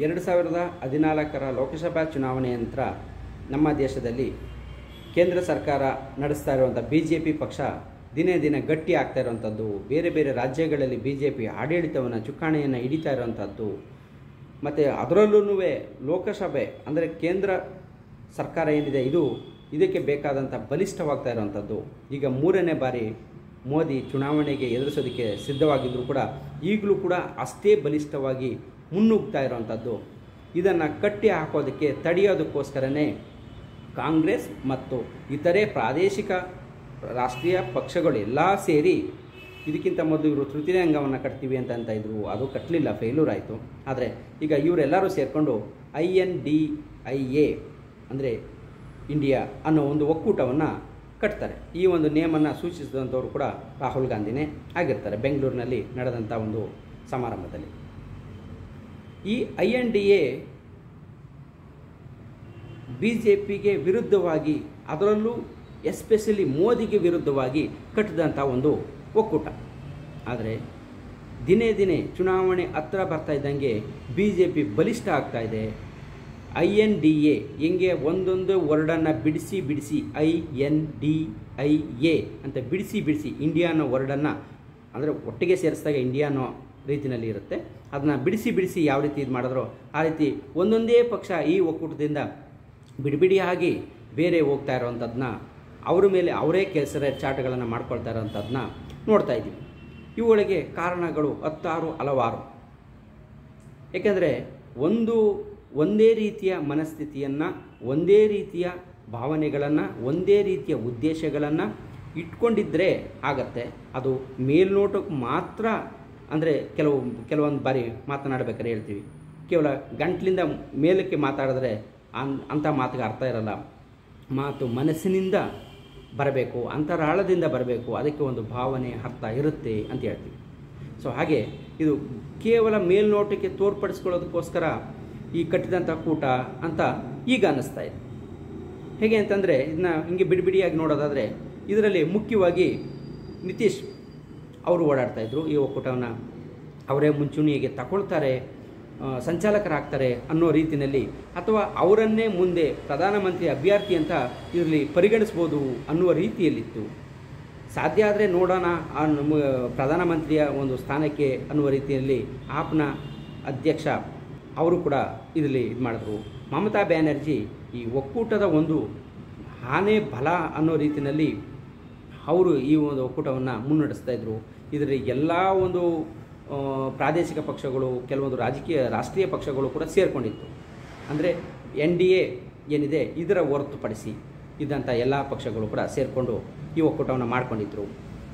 2014 ಲೋಕಸಭಾ ಚುನಾವಣೆ ನಂತರ ನಮ್ಮ ದೇಶದಲ್ಲಿ ಕೇಂದ್ರ ಸರ್ಕಾರ ನಡೆಸ್ತಾ ಇರುವಂಥ BJP ಪಕ್ಷ ದಿನೇ ದಿನ ಗಟ್ಟಿ ಆಗ್ತಾ ಇರುವಂಥದ್ದು, ಬೇರೆ ಬೇರೆ ರಾಜ್ಯಗಳಲ್ಲಿ BJP ಆಡಳಿತವನ್ನು ಚುಕ್ಕಾಣಿಯನ್ನು ಹಿಡಿತಾ ಇರುವಂಥದ್ದು, ಮತ್ತು ಅದರಲ್ಲೂ ಲೋಕಸಭೆ ಅಂದರೆ ಕೇಂದ್ರ ಸರ್ಕಾರ ಏನಿದೆ ಇದಕ್ಕೆ ಬೇಕಾದಂಥ ಬಲಿಷ್ಠವಾಗ್ತಾ ಇರುವಂಥದ್ದು. ಈಗ 3ನೇ ಬಾರಿ ಮೋದಿ ಚುನಾವಣೆಗೆ ಎದುರಿಸೋದಕ್ಕೆ ಸಿದ್ಧವಾಗಿದ್ದರೂ ಕೂಡ ಈಗಲೂ ಕೂಡ ಅಷ್ಟೇ ಬಲಿಷ್ಠವಾಗಿ ಮುನ್ನುಗ್ತಾ ಇರುವಂಥದ್ದು. ಇದನ್ನು ಕಟ್ಟಿ ಹಾಕೋದಕ್ಕೆ ತಡೆಯೋದಕ್ಕೋಸ್ಕರನೇ ಕಾಂಗ್ರೆಸ್ ಮತ್ತು ಇತರೆ ಪ್ರಾದೇಶಿಕ ರಾಷ್ಟ್ರೀಯ ಪಕ್ಷಗಳೆಲ್ಲ ಸೇರಿ ಇದಕ್ಕಿಂತ ಮೊದಲು ಇವರು ತೃತೀಯ ಅಂಗವನ್ನು ಕಟ್ತೀವಿ ಅಂತ ಇದ್ರು, ಅದು ಕಟ್ಟಲಿಲ್ಲ, ಫೇಲ್ಯೂರ್ ಆಯಿತು. ಆದರೆ ಈಗ ಇವರೆಲ್ಲರೂ ಸೇರಿಕೊಂಡು INDIA ಅಂದರೆ ಇಂಡಿಯಾ ಅನ್ನೋ ಒಂದು ಒಕ್ಕೂಟವನ್ನು ಕಟ್ತಾರೆ. ಈ ಒಂದು ನೇಮನ್ನು ಸೂಚಿಸಿದಂಥವರು ಕೂಡ ರಾಹುಲ್ ಗಾಂಧಿನೇ ಆಗಿರ್ತಾರೆ ಬೆಂಗಳೂರಿನಲ್ಲಿ ನಡೆದಂಥ ಒಂದು ಸಮಾರಂಭದಲ್ಲಿ. ಈ INDA BJPಗೆ ವಿರುದ್ಧವಾಗಿ, ಅದರಲ್ಲೂ ಎಸ್ಪೆಷಲಿ ಮೋದಿಗೆ ವಿರುದ್ಧವಾಗಿ ಕಟ್ಟಿದಂಥ ಒಂದು ಒಕ್ಕೂಟ. ಆದರೆ ದಿನೇ ದಿನೇ ಚುನಾವಣೆ ಹತ್ರ ಬರ್ತಾ ಇದ್ದಂಗೆ BJP ಬಲಿಷ್ಠ ಆಗ್ತಾ ಇದೆ. INDA ಹೆಂಗೆ ಒಂದೊಂದು ವರ್ಡನ್ನು ಬಿಡಿಸಿ INDIA ಅಂತ ಬಿಡಿಸಿ ಇಂಡಿಯಾ ಅನ್ನೋ ವರ್ಡನ್ನು ಅಂದರೆ ಒಟ್ಟಿಗೆ ಸೇರಿಸಿದಾಗ ಇಂಡಿಯಾ ಅನ್ನೋ ರೀತಿಯಲ್ಲಿ ಇರುತ್ತೆ. ಅದನ್ನು ಬಿಡಿಸಿ ಯಾವ ರೀತಿ ಇದು ಮಾಡಿದ್ರೋ ಆ ರೀತಿ ಒಂದೊಂದೇ ಪಕ್ಷ ಈ ಒಕ್ಕೂಟದಿಂದ ಬಿಡಿಯಾಗಿ ಬೇರೆ ಹೋಗ್ತಾ ಇರೋವಂಥದ್ದನ್ನ, ಅವರ ಮೇಲೆ ಅವರೇ ಕೆಸರೆ ಚಾಟಗಳನ್ನು ಮಾಡ್ಕೊಳ್ತಾ ಇರೋವಂಥದ್ದನ್ನ ನೋಡ್ತಾ ಇದ್ದೀವಿ. ಇವುಗಳಿಗೆ ಕಾರಣಗಳು ಹಲವಾರು. ಏಕೆಂದರೆ ಒಂದೇ ರೀತಿಯ ಮನಸ್ಥಿತಿಯನ್ನು, ಒಂದೇ ರೀತಿಯ ಭಾವನೆಗಳನ್ನು, ಒಂದೇ ರೀತಿಯ ಉದ್ದೇಶಗಳನ್ನು ಇಟ್ಕೊಂಡಿದ್ದರೆ ಆಗತ್ತೆ. ಅದು ಮೇಲ್ನೋಟಕ್ಕೆ ಮಾತ್ರ, ಅಂದರೆ ಕೆಲವೊಂದು ಬಾರಿ ಮಾತನಾಡಬೇಕಾದ್ರೆ ಹೇಳ್ತೀವಿ, ಕೇವಲ ಗಂಟ್ಲಿಂದ ಮೇಲಕ್ಕೆ ಮಾತಾಡಿದ್ರೆ ಅಂಥ ಮಾತಿಗೆ ಅರ್ಥ ಇರಲ್ಲ. ಮಾತು ಮನಸ್ಸಿನಿಂದ ಬರಬೇಕು, ಅಂತರಾಳದಿಂದ ಬರಬೇಕು, ಅದಕ್ಕೆ ಒಂದು ಭಾವನೆ ಅರ್ಥ ಇರುತ್ತೆ ಅಂತ ಹೇಳ್ತೀವಿ. ಸೊ ಹಾಗೆ ಇದು ಕೇವಲ ಮೇಲ್ನೋಟಕ್ಕೆ ತೋರ್ಪಡಿಸ್ಕೊಳ್ಳೋದಕ್ಕೋಸ್ಕರ ಈ ಕಟ್ಟಿದಂಥ ಕೂಟ ಅಂತ ಈಗ ಅನ್ನಿಸ್ತಾ ಇದೆ. ಹೇಗೆ ಅಂತಂದರೆ ಇದನ್ನ ಹಿಂಗೆ ಬಿಡಿಯಾಗಿ ನೋಡೋದಾದರೆ ಇದರಲ್ಲಿ ಮುಖ್ಯವಾಗಿ ನಿತೀಶ್ ಅವರು ಓಡಾಡ್ತಾಯಿದ್ರು. ಈ ಒಕ್ಕೂಟವನ್ನು ಅವರೇ ಮುಂಚೂಣಿಗೆ ತಗೊಳ್ತಾರೆ, ಸಂಚಾಲಕರಾಗ್ತಾರೆ ಅನ್ನೋ ರೀತಿಯಲ್ಲಿ, ಅಥವಾ ಅವರನ್ನೇ ಮುಂದೆ ಪ್ರಧಾನಮಂತ್ರಿ ಅಭ್ಯರ್ಥಿ ಅಂತ ಇದರಲ್ಲಿ ಪರಿಗಣಿಸ್ಬೋದು ಅನ್ನುವ ರೀತಿಯಲ್ಲಿತ್ತು. ಸಾಧ್ಯ ಆದರೆ ನೋಡೋಣ ಪ್ರಧಾನಮಂತ್ರಿಯ ಒಂದು ಸ್ಥಾನಕ್ಕೆ ಅನ್ನುವ ರೀತಿಯಲ್ಲಿ ಆಪ್ನ ಅಧ್ಯಕ್ಷ ಅವರು ಕೂಡ ಇದರಲ್ಲಿ ಇದು ಮಾಡಿದ್ರು. ಮಮತಾ ಬ್ಯಾನರ್ಜಿ ಈ ಒಕ್ಕೂಟದ ಒಂದು ಆನೆ ಬಲ ಅನ್ನೋ ರೀತಿಯಲ್ಲಿ ಅವರು ಈ ಒಂದು ಒಕ್ಕೂಟವನ್ನು ಮುನ್ನಡೆಸ್ತಾ ಇದ್ದರು. ಇದರಲ್ಲಿ ಎಲ್ಲ ಒಂದು ಪ್ರಾದೇಶಿಕ ಪಕ್ಷಗಳು, ಕೆಲವೊಂದು ರಾಷ್ಟ್ರೀಯ ಪಕ್ಷಗಳು ಕೂಡ ಸೇರಿಕೊಂಡಿತ್ತು. ಅಂದರೆ NDA ಏನಿದೆ ಇದರ ಹೊರತುಪಡಿಸಿ ಇದ್ದಂಥ ಎಲ್ಲ ಪಕ್ಷಗಳು ಕೂಡ ಸೇರಿಕೊಂಡು ಈ ಒಕ್ಕೂಟವನ್ನು ಮಾಡ್ಕೊಂಡಿದ್ರು.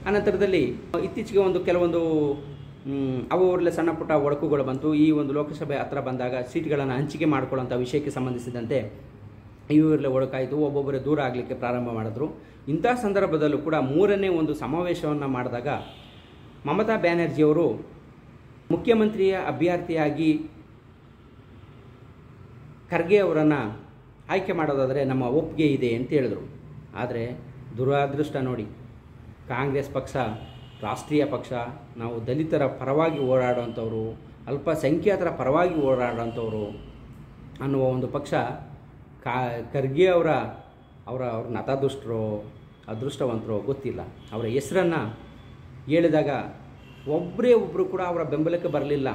ಅನಂತರದಲ್ಲಿ ಇತ್ತೀಚೆಗೆ ಕೆಲವೊಂದು ಅವರಲ್ಲೇ ಸಣ್ಣ ಪುಟ್ಟ ಒಡಕುಗಳು ಬಂತು. ಈ ಒಂದು ಲೋಕಸಭೆ ಹತ್ರ ಬಂದಾಗ ಸೀಟ್ಗಳನ್ನು ಹಂಚಿಕೆ ಮಾಡ್ಕೊಳ್ಳೋಂಥ ವಿಷಯಕ್ಕೆ ಸಂಬಂಧಿಸಿದಂತೆ ಇವರಲ್ಲೇ ಒಡಕಾಯಿತು, ಒಬ್ಬೊಬ್ಬರೇ ದೂರ ಆಗಲಿಕ್ಕೆ ಪ್ರಾರಂಭ ಮಾಡಿದ್ರು. ಇಂಥ ಸಂದರ್ಭದಲ್ಲೂ ಕೂಡ 3ನೇ ಒಂದು ಸಮಾವೇಶವನ್ನು ಮಾಡಿದಾಗ ಮಮತಾ ಬ್ಯಾನರ್ಜಿಯವರು ಮುಖ್ಯಮಂತ್ರಿಯ ಅಭ್ಯರ್ಥಿಯಾಗಿ ಖರ್ಗೆ ಅವರನ್ನು ಆಯ್ಕೆ ಮಾಡೋದಾದರೆ ನಮ್ಮ ಒಪ್ಪಿಗೆ ಇದೆ ಅಂತ ಹೇಳಿದ್ರು. ಆದರೆ ದುರಾದೃಷ್ಟ ನೋಡಿ, ಕಾಂಗ್ರೆಸ್ ಪಕ್ಷ ರಾಷ್ಟ್ರೀಯ ಪಕ್ಷ, ನಾವು ದಲಿತರ ಪರವಾಗಿ ಹೋರಾಡುವಂಥವ್ರು, ಅಲ್ಪಸಂಖ್ಯಾತರ ಪರವಾಗಿ ಹೋರಾಡುವಂಥವ್ರು ಅನ್ನುವ ಒಂದು ಪಕ್ಷ ಖರ್ಗೆ ಅವರ ನತದೃಷ್ಟರೋ ಅದೃಷ್ಟವಂತರೋ ಗೊತ್ತಿಲ್ಲ, ಅವರ ಹೆಸರನ್ನು ಹೇಳಿದಾಗ ಒಬ್ಬರು ಕೂಡ ಅವರ ಬೆಂಬಲಕ್ಕೆ ಬರಲಿಲ್ಲ.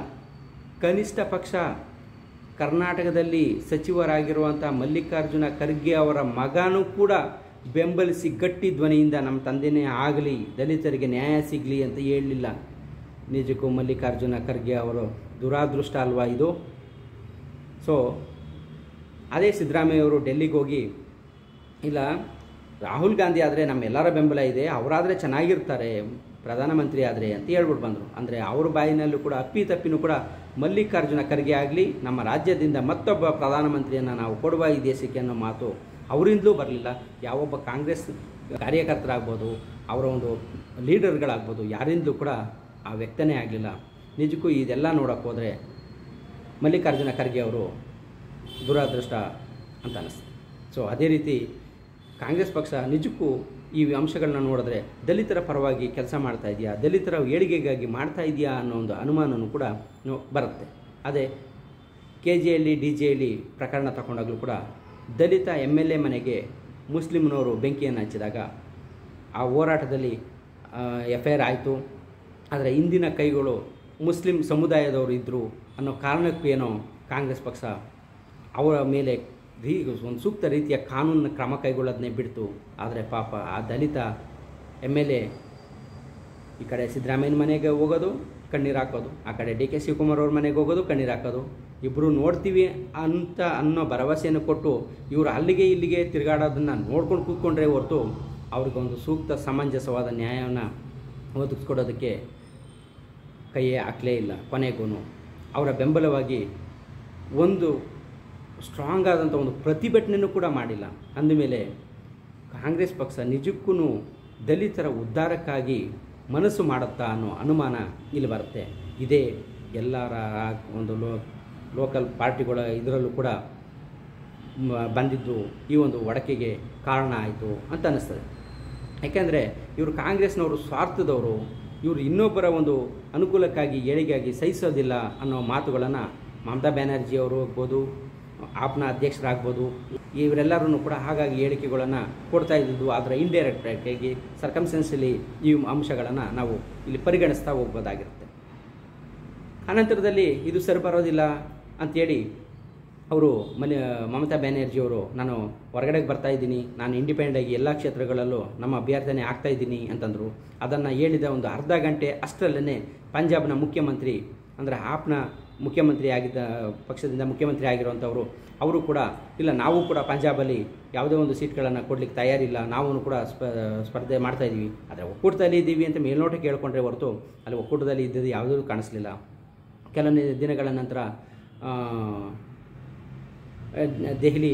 ಕನಿಷ್ಠ ಪಕ್ಷ ಕರ್ನಾಟಕದಲ್ಲಿ ಸಚಿವರಾಗಿರುವಂಥ ಮಲ್ಲಿಕಾರ್ಜುನ ಖರ್ಗೆ ಅವರ ಮಗನೂ ಕೂಡ ಬೆಂಬಲಿಸಿ ಗಟ್ಟಿ ಧ್ವನಿಯಿಂದ ನಮ್ಮ ತಂದೆನೇ ಆಗಲಿ, ದಲಿತರಿಗೆ ನ್ಯಾಯ ಸಿಗಲಿ ಅಂತ ಹೇಳಲಿಲ್ಲ. ನಿಜಕ್ಕೂ ಮಲ್ಲಿಕಾರ್ಜುನ ಖರ್ಗೆ ಅವರು ದುರಾದೃಷ್ಟ ಅಲ್ವಾ ಇದು? ಸೊ ಅದೇ ಸಿದ್ದರಾಮಯ್ಯವರು ಡೆಲ್ಲಿಗೆ ಹೋಗಿ, ಇಲ್ಲ ರಾಹುಲ್ ಗಾಂಧಿ ಆದರೆ ನಮ್ಮೆಲ್ಲರ ಬೆಂಬಲ ಇದೆ, ಅವರಾದರೆ ಚೆನ್ನಾಗಿರ್ತಾರೆ ಪ್ರಧಾನಮಂತ್ರಿ ಆದರೆ ಅಂತ ಹೇಳ್ಬಿಟ್ಟು ಬಂದರು. ಅಂದರೆ ಅವ್ರ ಬಾಯಿನಲ್ಲೂ ಕೂಡ ಅಪ್ಪಿತಪ್ಪಿನೂ ಕೂಡ ಮಲ್ಲಿಕಾರ್ಜುನ ಖರ್ಗೆ ಆಗಲಿ, ನಮ್ಮ ರಾಜ್ಯದಿಂದ ಮತ್ತೊಬ್ಬ ಪ್ರಧಾನಮಂತ್ರಿಯನ್ನು ನಾವು ಕೊಡುವ ಈ ದೇಶಕ್ಕೆ ಅನ್ನೋ ಮಾತು ಅವರಿಂದಲೂ ಬರಲಿಲ್ಲ. ಯಾವೊಬ್ಬ ಕಾಂಗ್ರೆಸ್ ಕಾರ್ಯಕರ್ತರಾಗ್ಬೋದು, ಅವರ ಒಂದು ಲೀಡರ್ಗಳಾಗ್ಬೋದು, ಯಾರಿಂದಲೂ ಕೂಡ ಆ ವ್ಯಕ್ತನೇ ಆಗಲಿಲ್ಲ. ನಿಜಕ್ಕೂ ಇದೆಲ್ಲ ನೋಡೋಕ್ಕೆ ಹೋದರೆ ಮಲ್ಲಿಕಾರ್ಜುನ ಖರ್ಗೆ ಅವರು ದುರಾದೃಷ್ಟ ಅಂತ ಅನ್ನಿಸ್ತದೆ. ಸೊ ಅದೇ ರೀತಿ ಕಾಂಗ್ರೆಸ್ ಪಕ್ಷ ನಿಜಕ್ಕೂ ಈ ಅಂಶಗಳನ್ನ ನೋಡಿದ್ರೆ ದಲಿತರ ಪರವಾಗಿ ಕೆಲಸ ಮಾಡ್ತಾ ಇದೆಯಾ, ದಲಿತರ ಏಳಿಗೆಗಾಗಿ ಮಾಡ್ತಾ ಇದೆಯಾ ಅನ್ನೋ ಒಂದು ಅನುಮಾನವೂ ಕೂಡ ಬರುತ್ತೆ. ಅದೇ KJL DJL ಪ್ರಕರಣ ತಗೊಂಡಾಗಲೂ ಕೂಡ ದಲಿತ MLA ಮನೆಗೆ ಮುಸ್ಲಿಮ್ನವರು ಬೆಂಕಿಯನ್ನು ಹಚ್ಚಿದಾಗ ಆ ಹೋರಾಟದಲ್ಲಿ FIR ಆಯಿತು. ಆದರೆ ಇಂದಿನ ಕೈಗಳು ಮುಸ್ಲಿಂ ಸಮುದಾಯದವರು ಇದ್ದರು ಅನ್ನೋ ಕಾರಣಕ್ಕೇನೋ ಕಾಂಗ್ರೆಸ್ ಪಕ್ಷ ಅವರ ಮೇಲೆ ಒಂದು ಸೂಕ್ತ ರೀತಿಯ ಕಾನೂನಿನ ಕ್ರಮ ಕೈಗೊಳ್ಳೋದನ್ನೇ ಬಿಡ್ತು. ಆದರೆ ಪಾಪ ಆ ದಲಿತ MLA ಈ ಕಡೆ ಸಿದ್ದರಾಮಯ್ಯನ ಮನೆಗೆ ಹೋಗೋದು, ಕಣ್ಣೀರು ಹಾಕೋದು, ಆ ಕಡೆ DK ಶಿವಕುಮಾರ್ ಅವ್ರ ಮನೆಗೆ ಹೋಗೋದು, ಕಣ್ಣೀರು ಹಾಕೋದು. ಇಬ್ಬರು ನೋಡ್ತೀವಿ ಅನ್ನೋ ಭರವಸೆಯನ್ನು ಕೊಟ್ಟು ಇವರು ಅಲ್ಲಿಗೆ ಇಲ್ಲಿಗೆ ತಿರುಗಾಡೋದನ್ನು ನೋಡ್ಕೊಂಡು ಕೂತ್ಕೊಂಡ್ರೆ ಹೊರತು ಅವ್ರಿಗೊಂದು ಸೂಕ್ತ ಸಮಂಜಸವಾದ ನ್ಯಾಯವನ್ನು ಒದಗಿಸ್ಕೊಡೋದಕ್ಕೆ ಕೈಯೇ ಹಾಕಲೇ ಇಲ್ಲ. ಕೊನೆಗೂ ಅವರ ಬೆಂಬಲವಾಗಿ ಒಂದು ಸ್ಟ್ರಾಂಗ್ ಆದಂಥ ಒಂದು ಪ್ರತಿಭಟನೆಯೂ ಕೂಡ ಮಾಡಿಲ್ಲ. ಅಂದಮೇಲೆ ಕಾಂಗ್ರೆಸ್ ಪಕ್ಷ ನಿಜಕ್ಕೂ ದಲಿತರ ಉದ್ಧಾರಕ್ಕಾಗಿ ಮನಸ್ಸು ಮಾಡುತ್ತಾ ಅನ್ನೋ ಅನುಮಾನ ಇಲ್ಲಿ ಬರುತ್ತೆ. ಇದೇ ಎಲ್ಲರ ಒಂದು ಲೋಕಲ್ ಪಾರ್ಟಿಗಳ ಇದರಲ್ಲೂ ಕೂಡ ಬಂದಿದ್ದು ಈ ಒಂದು ಒಡಕೆಗೆ ಕಾರಣ ಆಯಿತು ಅಂತ ಅನ್ನಿಸ್ತದೆ. ಯಾಕೆಂದರೆ ಇವರು ಕಾಂಗ್ರೆಸ್ನವರು ಸ್ವಾರ್ಥದವರು, ಇವರು ಇನ್ನೊಬ್ಬರ ಒಂದು ಅನುಕೂಲಕ್ಕಾಗಿ ಏಳಿಗೆಯಾಗಿ ಸಹಿಸೋದಿಲ್ಲ ಅನ್ನೋ ಮಾತುಗಳನ್ನು ಮಮತಾ ಬ್ಯಾನರ್ಜಿ ಅವರು ಆಗ್ಬೋದು, ಆಪ್ನ ಅಧ್ಯಕ್ಷರಾಗ್ಬೋದು, ಇವರೆಲ್ಲರೂ ಕೂಡ ಹಾಗಾಗಿ ಹೇಳಿಕೆಗಳನ್ನು ಕೊಡ್ತಾ ಇದ್ದಿದ್ದು. ಆದರೆ ಇಂಡೈರೆಕ್ಟಾಗಿ ಸರ್ಕಮ್ಸ್ಟೆನ್ಸಲ್ಲಿ ಈ ಅಂಶಗಳನ್ನು ನಾವು ಇಲ್ಲಿ ಪರಿಗಣಿಸ್ತಾ ಹೋಗ್ಬೋದಾಗಿರುತ್ತೆ. ಅನಂತರದಲ್ಲಿ ಇದು ಸರಿ ಬರೋದಿಲ್ಲ ಅಂಥೇಳಿ ಅವರು ಮಮತಾ ಬ್ಯಾನರ್ಜಿಯವರು ನಾನು ಹೊರಗಡೆಗೆ ಬರ್ತಾಯಿದ್ದೀನಿ, ನಾನು ಇಂಡಿಪೆಂಡೆಂಟಾಗಿ ಎಲ್ಲ ಕ್ಷೇತ್ರಗಳಲ್ಲೂ ನಮ್ಮ ಅಭ್ಯರ್ಥನೆ ಆಗ್ತಾಯಿದ್ದೀನಿ ಅಂತಂದರು. ಅದನ್ನು ಹೇಳಿದ ಒಂದು ಅರ್ಧ ಗಂಟೆ ಅಷ್ಟರಲ್ಲೇ ಪಂಜಾಬ್ನ ಮುಖ್ಯಮಂತ್ರಿ ಅಂದರೆ ಆಪ್ನ ಮುಖ್ಯಮಂತ್ರಿ ಆಗಿದ್ದ ಪಕ್ಷದಿಂದ ಮುಖ್ಯಮಂತ್ರಿ ಆಗಿರುವಂಥವರು ಅವರು ಕೂಡ ಇಲ್ಲ, ನಾವು ಕೂಡ ಪಂಜಾಬಲ್ಲಿ ಯಾವುದೇ ಒಂದು ಸೀಟ್ಗಳನ್ನು ಕೊಡಲಿಕ್ಕೆ ತಯಾರಿಲ್ಲ, ನಾವು ಕೂಡ ಸ್ಪರ್ಧೆ ಮಾಡ್ತಾಯಿದ್ದೀವಿ, ಆದರೆ ಒಕ್ಕೂಟದಲ್ಲಿ ಇದ್ದೀವಿ ಅಂತ ಮೇಲ್ನೋಟಕ್ಕೆ ಹೇಳ್ಕೊಂಡ್ರೆ ಹೊರತು ಅಲ್ಲಿ ಒಕ್ಕೂಟದಲ್ಲಿ ಇದ್ದದ್ದು ಯಾವುದೂ ಕಾಣಿಸ್ಲಿಲ್ಲ. ಕೆಲವೊಂದು ದಿನಗಳ ನಂತರ ದೆಹಲಿ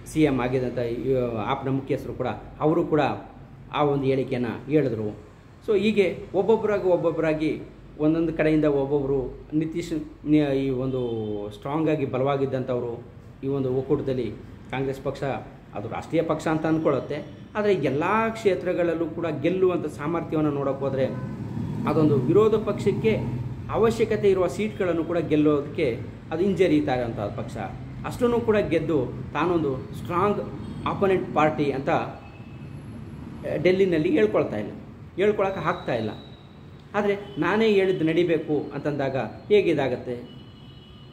CM ಆಗಿದ್ದಂಥ ಆಪ್ನ ಮುಖ್ಯಸ್ಥರು ಕೂಡ ಅವರು ಕೂಡ ಆ ಒಂದು ಹೇಳಿಕೆಯನ್ನು ಹೇಳಿದ್ರು. ಸೊ ಹೀಗೆ ಒಬ್ಬೊಬ್ಬರಾಗಿ ಒಂದೊಂದು ಕಡೆಯಿಂದ ಒಬ್ಬೊಬ್ಬರು ನಿತೀಶ್ ಈ ಒಂದು ಸ್ಟ್ರಾಂಗಾಗಿ ಬಲವಾಗಿದ್ದಂಥವರು ಈ ಒಂದು ಒಕ್ಕೂಟದಲ್ಲಿ ಕಾಂಗ್ರೆಸ್ ಪಕ್ಷ ಅದು ರಾಷ್ಟ್ರೀಯ ಪಕ್ಷ ಅಂತ ಅಂದ್ಕೊಳ್ಳುತ್ತೆ. ಆದರೆ ಎಲ್ಲ ಕ್ಷೇತ್ರಗಳಲ್ಲೂ ಕೂಡ ಗೆಲ್ಲುವಂಥ ಸಾಮರ್ಥ್ಯವನ್ನು ನೋಡೋಕೆ ಹೋದರೆ ಅದೊಂದು ವಿರೋಧ ಪಕ್ಷಕ್ಕೆ ಅವಶ್ಯಕತೆ ಇರುವ ಸೀಟ್ಗಳನ್ನು ಕೂಡ ಗೆಲ್ಲೋದಕ್ಕೆ ಅದು ಹಿಂಜರಿತಾ ಇರೋಂಥ ಪಕ್ಷ. ಅಷ್ಟನ್ನು ಕೂಡ ಗೆದ್ದು ತಾನೊಂದು ಸ್ಟ್ರಾಂಗ್ ಆಪೋನೆಂಟ್ ಪಾರ್ಟಿ ಅಂತ ಡೆಲ್ಲಿನಲ್ಲಿ ಹೇಳ್ಕೊಳಕ್ಕೆ ಆಗ್ತಾ ಇಲ್ಲ. ಆದರೆ ನಾನೇ ಹೇಳಿದ್ದು ನಡಿಬೇಕು ಅಂತಂದಾಗ ಹೇಗಿದಾಗತ್ತೆ?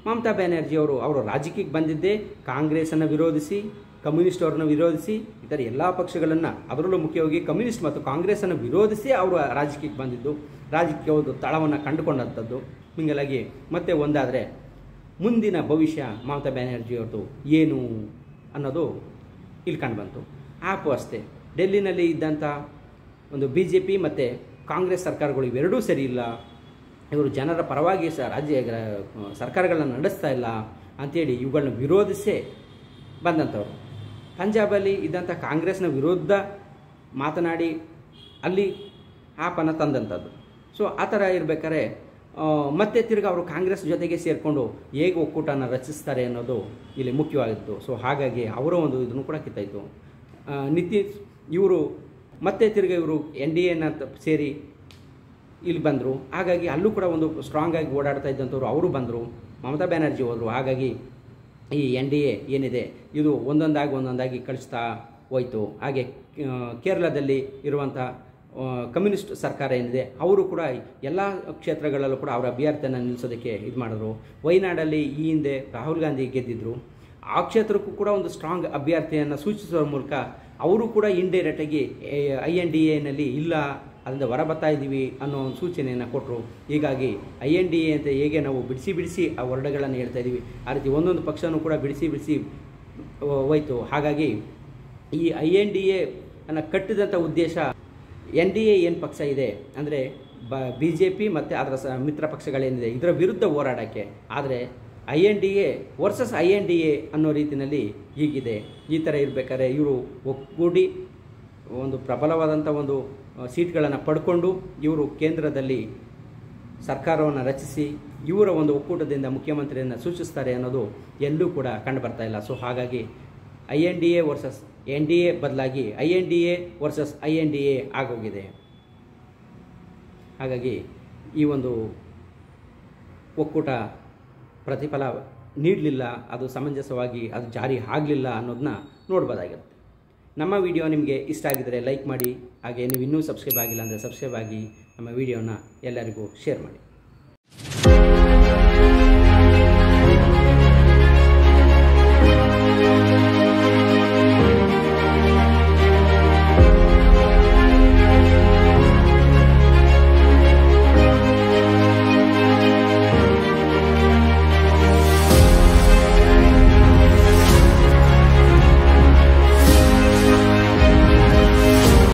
ಮಮತಾ ಬ್ಯಾನರ್ಜಿಯವರು ಅವರು ರಾಜಕೀಯಕ್ಕೆ ಬಂದಿದ್ದೇ ಕಾಂಗ್ರೆಸ್ಸನ್ನು ವಿರೋಧಿಸಿ, ಕಮ್ಯುನಿಸ್ಟ್ ಅವ್ರನ್ನ ವಿರೋಧಿಸಿ, ಇತರ ಎಲ್ಲ ಪಕ್ಷಗಳನ್ನು ಅದರಲ್ಲೂ ಮುಖ್ಯವಾಗಿ ಕಮ್ಯುನಿಸ್ಟ್ ಮತ್ತು ಕಾಂಗ್ರೆಸ್ಸನ್ನು ವಿರೋಧಿಸಿ ಅವರು ರಾಜಕೀಯಕ್ಕೆ ಬಂದಿದ್ದು, ರಾಜಕೀಯ ಒಂದು ತಳವನ್ನು ಕಂಡುಕೊಂಡಂಥದ್ದು. ಹೀಗಾಗಿ ಮತ್ತೆ ಒಂದಾದರೆ ಮುಂದಿನ ಭವಿಷ್ಯ ಮಮತಾ ಬ್ಯಾನರ್ಜಿಯವ್ರದ್ದು ಏನು ಅನ್ನೋದು ಇಲ್ಲಿ ಕಂಡುಬಂತು. ಆಪು ಅಷ್ಟೇ, ಡೆಲ್ಲಿನಲ್ಲಿ ಇದ್ದಂಥ ಒಂದು BJP ಮತ್ತು ಕಾಂಗ್ರೆಸ್ ಸರ್ಕಾರಗಳು ಇವೆರಡೂ ಸರಿ ಇಲ್ಲ, ಇವರು ಜನರ ಪರವಾಗಿ ರಾಜ್ಯ ಸರ್ಕಾರಗಳನ್ನು ನಡೆಸ್ತಾ ಇಲ್ಲ ಅಂಥೇಳಿ ಇವುಗಳನ್ನ ವಿರೋಧಿಸೇ ಬಂದಂಥವ್ರು. ಪಂಜಾಬಲ್ಲಿ ಇದ್ದಂಥ ಕಾಂಗ್ರೆಸ್ನ ವಿರುದ್ಧ ಮಾತನಾಡಿ ಅಲ್ಲಿ ಆಪನ್ನು ತಂದಂಥದ್ದು. ಸೊ ಆ ಥರ ಇರಬೇಕಾದ್ರೆ ಮತ್ತೆ ತಿರ್ಗಿ ಅವರು ಕಾಂಗ್ರೆಸ್ ಜೊತೆಗೆ ಸೇರಿಕೊಂಡು ಹೇಗೆ ಒಕ್ಕೂಟನ ರಚಿಸ್ತಾರೆ ಅನ್ನೋದು ಇಲ್ಲಿ ಮುಖ್ಯವಾಗಿತ್ತು. ಸೊ ಹಾಗಾಗಿ ಅವರ ಒಂದು ಇದನ್ನು ಕೂಡ ಕಿತ್ತಾಯಿತು. ನಿತೀಶ್ ಇವರು ಮತ್ತೆ ತಿರ್ಗಿ ಇವರು NDA ಸೇರಿ ಇಲ್ಲಿ ಬಂದರು. ಹಾಗಾಗಿ ಅಲ್ಲೂ ಕೂಡ ಒಂದು ಸ್ಟ್ರಾಂಗ್ ಆಗಿ ಓಡಾಡ್ತಾ ಇದ್ದಂಥವ್ರು ಅವರು ಬಂದರು, ಮಮತಾ ಬ್ಯಾನರ್ಜಿ ಹೋದರು. ಹಾಗಾಗಿ ಈ NDA ಏನಿದೆ ಇದು ಒಂದೊಂದಾಗಿ ಕಳಿಸ್ತಾ ಹೋಯಿತು. ಹಾಗೆ ಕೇರಳದಲ್ಲಿ ಇರುವಂಥ ಕಮ್ಯುನಿಸ್ಟ್ ಸರ್ಕಾರ ಏನಿದೆ ಅವರು ಕೂಡ ಎಲ್ಲ ಕ್ಷೇತ್ರಗಳಲ್ಲೂ ಕೂಡ ಅವರ ಅಭ್ಯರ್ಥಿಯನ್ನು ನಿಲ್ಲಿಸೋದಕ್ಕೆ ಇದು ಮಾಡಿದ್ರು. ವಯನಾಡಲ್ಲಿ ಈ ಹಿಂದೆ ರಾಹುಲ್ ಗಾಂಧಿ ಗೆದ್ದಿದ್ರು, ಆ ಕ್ಷೇತ್ರಕ್ಕೂ ಕೂಡ ಒಂದು ಸ್ಟ್ರಾಂಗ್ ಅಭ್ಯರ್ಥಿಯನ್ನು ಸೂಚಿಸುವ ಮೂಲಕ ಅವರು ಕೂಡ ಇಂಡೈರೆಕ್ಟಾಗಿ INDAನಲ್ಲಿ ಇಲ್ಲ ಅದರಿಂದ ಹೊರಬರ್ತಾ ಇದ್ದೀವಿ ಅನ್ನೋ ಒಂದು ಸೂಚನೆಯನ್ನು ಕೊಟ್ಟರು. ಹೀಗಾಗಿ INDA ಅಂತ ಹೇಗೆ ನಾವು ಬಿಡಿಸಿ ಆ ವರ್ಡಗಳನ್ನು ಹೇಳ್ತಾ ಇದ್ದೀವಿ, ಆ ರೀತಿ ಒಂದೊಂದು ಪಕ್ಷನೂ ಕೂಡ ಬಿಡಿಸಿ ಹೋಯಿತು. ಹಾಗಾಗಿ ಈ INDA ಅನ್ನು ಕಟ್ಟಿದಂಥ ಉದ್ದೇಶ NDA ಏನು ಪಕ್ಷ ಇದೆ ಅಂದರೆ BJP ಮತ್ತು ಅದರ ಮಿತ್ರ ಪಕ್ಷಗಳೇನಿದೆ ಇದರ ವಿರುದ್ಧ ಹೋರಾಡೋಕ್ಕೆ. ಆದರೆ INDA ವರ್ಸಸ್ INDA ಅನ್ನೋ ರೀತಿಯಲ್ಲಿ ಹೀಗಿದೆ. ಈ ಥರ ಇರಬೇಕಾದ್ರೆ ಇವರು ಒಗ್ಗೂಡಿ ಒಂದು ಪ್ರಬಲವಾದಂಥ ಒಂದು ಸೀಟ್ಗಳನ್ನು ಪಡ್ಕೊಂಡು ಇವರು ಕೇಂದ್ರದಲ್ಲಿ ಸರ್ಕಾರವನ್ನು ರಚಿಸಿ ಇವರ ಒಂದು ಒಕ್ಕೂಟದಿಂದ ಮುಖ್ಯಮಂತ್ರಿಯನ್ನು ಸೂಚಿಸ್ತಾರೆ ಅನ್ನೋದು ಎಲ್ಲೂ ಕೂಡ ಕಂಡು ಬರ್ತಾ ಇಲ್ಲ. ಸೊ ಹಾಗಾಗಿ INDA ವರ್ಸಸ್ NDA ಬದಲಾಗಿ INDA ವರ್ಸಸ್ INDA ಆಗೋಗಿದೆ. ಹಾಗಾಗಿ ಈ ಒಂದು ಒಕ್ಕೂಟ ಪ್ರತಿಫಲ ನೀಡಲಿಲ್ಲ, ಅದು ಸಮಂಜಸವಾಗಿ ಅದು ಜಾರಿ ಆಗಲಿಲ್ಲ ಅನ್ನೋದನ್ನ ನೋಡ್ಬೋದಾಗಿರುತ್ತೆ. ನಮ್ಮ ವಿಡಿಯೋ ನಿಮಗೆ ಇಷ್ಟ ಆಗಿದರೆ ಲೈಕ್ ಮಾಡಿ, ಹಾಗೆ ನೀವು ಇನ್ನೂ ಸಬ್ಸ್ಕ್ರೈಬ್ ಆಗಿಲ್ಲ ಅಂದರೆ ಸಬ್ಸ್ಕ್ರೈಬ್ ಆಗಿ ನಮ್ಮ ವಿಡಿಯೋನ ಎಲ್ಲರಿಗೂ ಶೇರ್ ಮಾಡಿ.